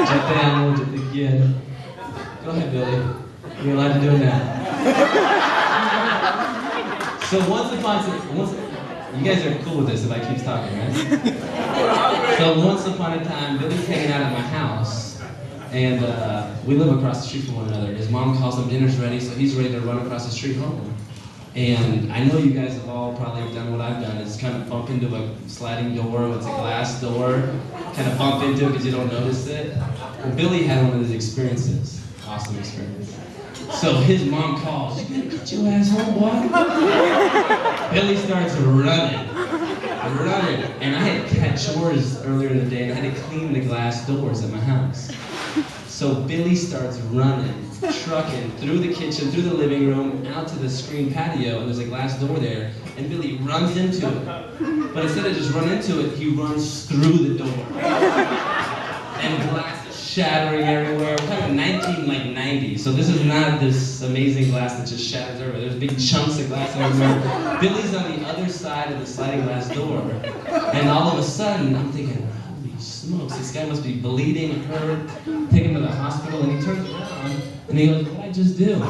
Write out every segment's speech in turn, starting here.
Japan, again. Go ahead, Billy. You're allowed to do it now. So you guys are cool with this if I keep talking, right? So once upon a time, Billy's hanging out at my house, and we live across the street from one another. His mom calls him, dinner's ready, so he's ready to run across the street home. And I know you guys have all probably done what I've done, is kind of bump into a sliding door, it's a glass door, kind of bump into it because you don't notice it. Well, Billy had one of those experiences, awesome experience. So his mom calls, "You better cut your ass home, boy." Billy starts running, and I had chores earlier in the day, and I had to clean the glass doors at my house. So Billy starts running, trucking through the kitchen, through the living room, out to the screen patio, and there's a glass door there, and Billy runs into it. But instead of just run into it, he runs through the door. And glass is shattering everywhere. We're talking 1990, so this is not this amazing glass that just shatters everywhere. There's big chunks of glass everywhere. Billy's on the other side of the sliding glass door, and all of a sudden, I'm thinking, smokes, this guy must be bleeding, hurt, take him to the hospital, and he turns around, and he goes, "What did I just do?"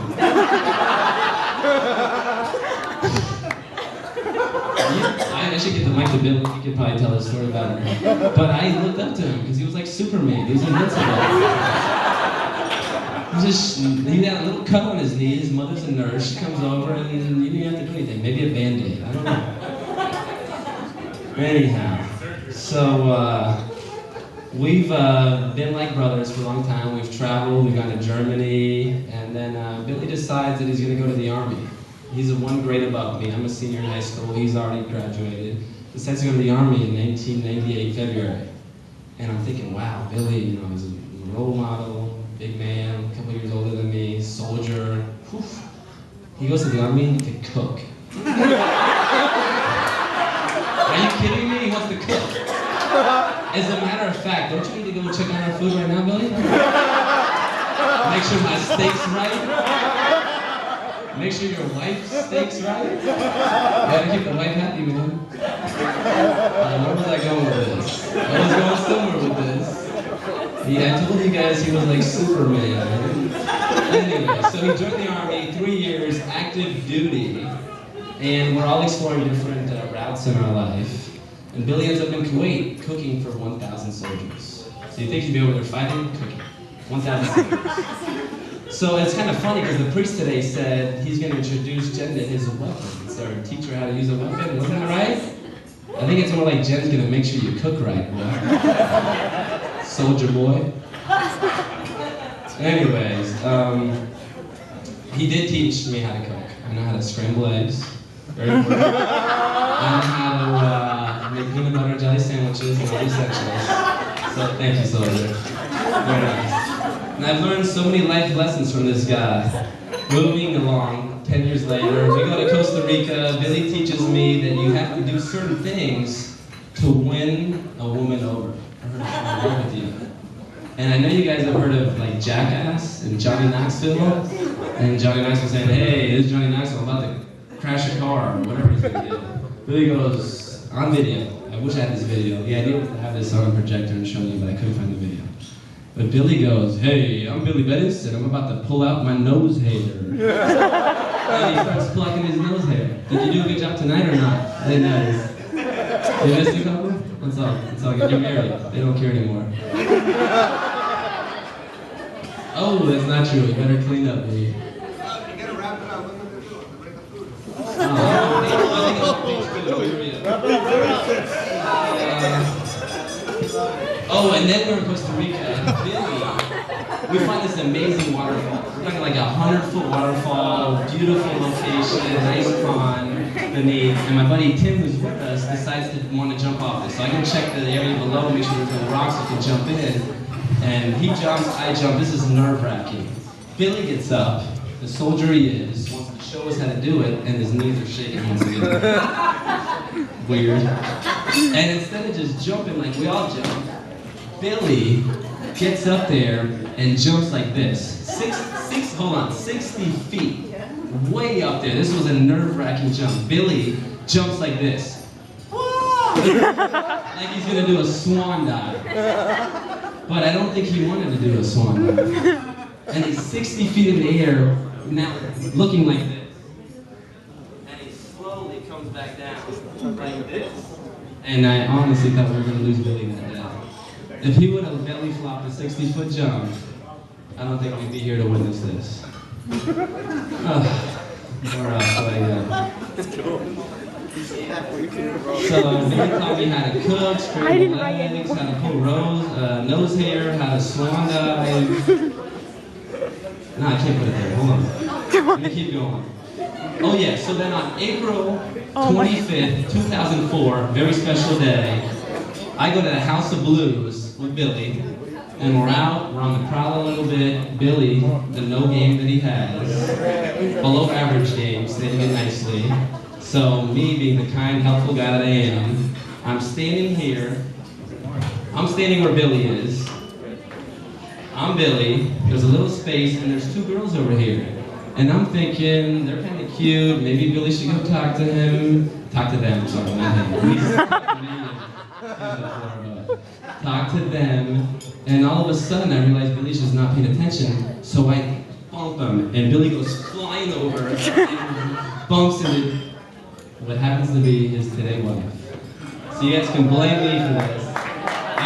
I should get the mic to Billy, he could probably tell his story better. But I looked up to him, because he was like Superman, he was invincible. He had a little cut on his knee, his mother's a nurse, she comes over, and you didn't have to do anything, maybe a Band-Aid, I don't know. Anyhow, so, we've been like brothers for a long time. We've traveled, we've gone to Germany, and then Billy decides that he's going to go to the Army. He's one grade above me. I'm a senior in high school. He's already graduated. Decides to go to the Army in 1998, February. And I'm thinking, wow, Billy, you know, he's a role model, big man, a couple years older than me, soldier. Whew. He goes to the Army to cook. Are you kidding me? He wants to cook. As a matter of fact, don't you need to go check on our food right now, Billy? Make sure my steak's right. Make sure your wife's steak's right. You gotta keep the wife happy, man. Where was I going with this? I was going somewhere with this. Yeah, I told you guys he was like Superman. Anyway, so he joined the Army, 3 years, active duty, and we're all exploring different routes in our life. And Billy ends up in Kuwait, cooking for 1,000 soldiers. So you think he'd be over there fighting? Cooking. 1,000 soldiers. So it's kind of funny because the priest today said he's going to introduce Jen to his weapons, or teach her how to use a weapon. Wasn't that right? I think it's more like Jen's going to make sure you cook right, boy. Soldier boy. Anyways, he did teach me how to cook. I know how to scramble eggs. Very important. I know how to make peanut butter and jelly sandwiches and all these essentials. So thank you, soldier. Very nice. And I've learned so many life lessons from this guy. Moving along, 10 years later, we go to Costa Rica. Billy teaches me that you have to do certain things to win a woman over. For her to fall in love with you. And I know you guys have heard of like Jackass and Johnny Knoxville. And Johnny Knoxville saying, "Hey, this is Johnny Knoxville, I'm about to crash a car," or whatever he's gonna do. Billy goes, on video. I wish I had this video. The idea was to have this on a projector and show you, but I couldn't find the video. But Billy goes, "Hey, I'm Billy Bettis, and I'm about to pull out my nose hair." And he starts plucking his nose hair. Did you do a good job tonight or not? I didn't notice. You missed a couple? That's all good. You're married. They don't care anymore. Oh, that's not true. You better clean up, baby. You gotta wrap it up. What are we gonna do? Break the food. Oh, and then we're in Costa Rica, and Billy, we find this amazing waterfall. We're talking like 100-foot waterfall, beautiful location, nice pond beneath, and my buddy Tim, who's with us, decides to want to jump off this. So I can check the area below, make sure there's no rocks, so I can jump in. And he jumps, I jump, this is nerve-wracking. Billy gets up, the soldier he is, wants to show us how to do it, and his knees are shaking once again. Weird. And instead of just jumping like we all jump, Billy gets up there and jumps like this. 60 feet. Way up there. This was a nerve-wracking jump. Billy jumps like this. Like he's gonna do a swan dive. but I don't think he wanted to do a swan dive. And he's 60 feet in the air, now looking like this. And he slowly comes back down, like this. And I honestly thought we were going to lose Billy that day. If he would have belly flopped a 60-foot jump, I don't think we'd be here to witness this. Or else, so Billy taught me how to cook, straighten legs, how to pull nose hair, how to swan dive. No, I can't put it there. Hold on. Let me keep going. Oh yeah, so then on April 25th, 2004, very special day, I go to the House of Blues with Billy, and we're on the prowl a little bit. Billy, the no game that he has, below average game, stating it nicely. So me being the kind, helpful guy that I am, I'm standing here. I'm standing where Billy is. I'm Billy. There's a little space, and there's two girls over here. And I'm thinking, they're kind of cute. Maybe Billy should go talk to him. Talk to them, sorry, not him. Talk to them. And all of a sudden, I realize Billy's just not paying attention. So I bump him, and Billy goes flying over and bumps into what happens to be his today wife. So you guys can blame me for this. I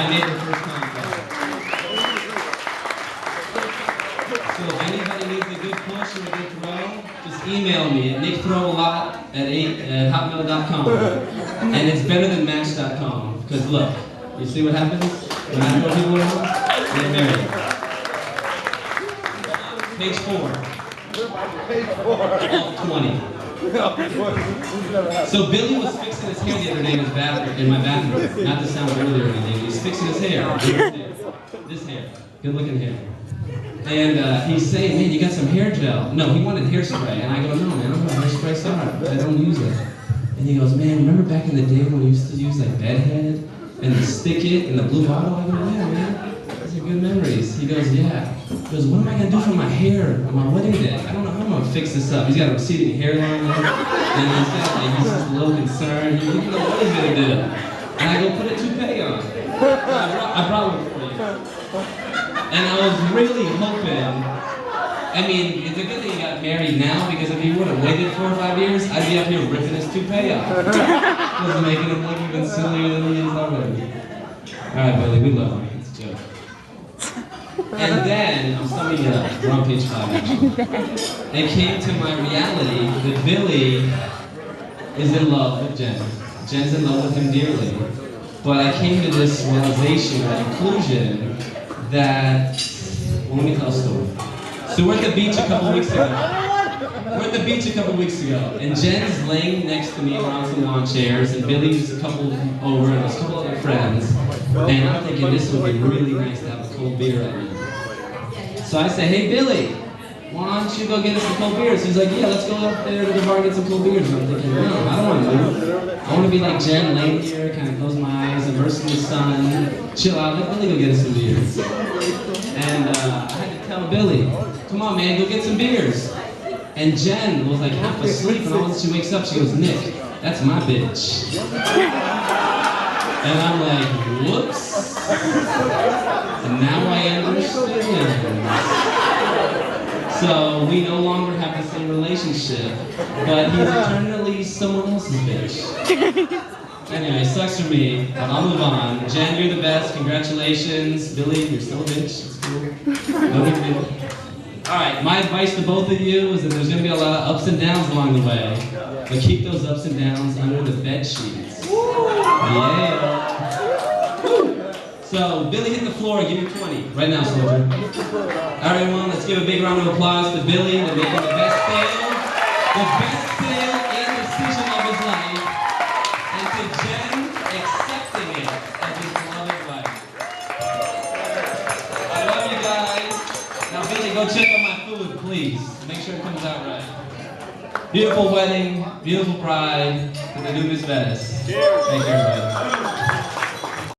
made the first contact. So if anybody needs a good push or a good throw, just email me at nickthrowalot@hotmail.com. And it's better than match.com. Because look, you see what happens when I throw people around? They're married. Page 4. Of 20. So Billy was fixing his hair the other day in my bathroom. Not to sound earlier or anything. He's fixing his hair. This hair. Good looking hair. And he's saying, man, you got some hair gel. No, he wanted hairspray. And I go, no, man, I don't have hairspray. Sorry, I don't use it. And he goes, man, remember back in the day when we used to use like bedhead and stick it in the blue bottle? I go, yeah, man. Those are good memories. He goes, yeah. He goes, what am I going to do for my hair on my wedding day? I don't know how I'm going to fix this up. He's got a receding hairline. And he's just a little concerned. He doesn't know what he's going to do. And I go, put a toupee on. I brought one for you. And I was really hoping, I mean, it's a good thing he got married now, because if he would have waited 4 or 5 years, I'd be up here ripping his toupee off. Just making him look even sillier than he is already. Alright, Billy, we love you. It's a joke. And then, I'm summing it up. We're on page 5 actually. It came to my reality that Billy is in love with Jen. Jen's in love with him dearly. But I came to this realization, that conclusion, that, well, let me tell a story. So we're at the beach a couple weeks ago. And Jen's laying next to me around some lawn chairs, and Billy's a couple over, and there's a couple other friends. And I'm thinking this would be really nice to have a cold beer right now. So I say, hey Billy, why don't you go get us some cold beers? He's like, yeah, let's go up there to the bar and get some cold beers. And I'm thinking, no, I don't want to move. I want to be like Jen, laying here, kind of close my eyes, immerse in the sun, chill out, let Billy go get us some beers. And I had to tell Billy, come on man, go get some beers. And Jen was like half asleep, and all of a sudden she wakes up, she goes, Nick, that's my bitch. And I'm like, whoops. And now I understand. So we no longer have the same relationship, but he's eternally someone else's bitch. Anyway, sucks for me, but I'll move on. Jen, you're the best. Congratulations. Billy, you're still a bitch. It's cool. No big deal. Alright, my advice to both of you is that there's going to be a lot of ups and downs along the way, but keep those ups and downs under the bed sheets. Yeah. So, Billy hit the floor, give me 20. Right now, soldier. Alright, everyone, let's give a big round of applause to Billy. They're making the best sale and decision of his life. And to Jen, accepting it as his beloved wife. I love you guys. Now, Billy, go check out my food, please. Make sure it comes out right. Beautiful wedding, beautiful bride, to the new Miss Bettis. Thank you, everybody.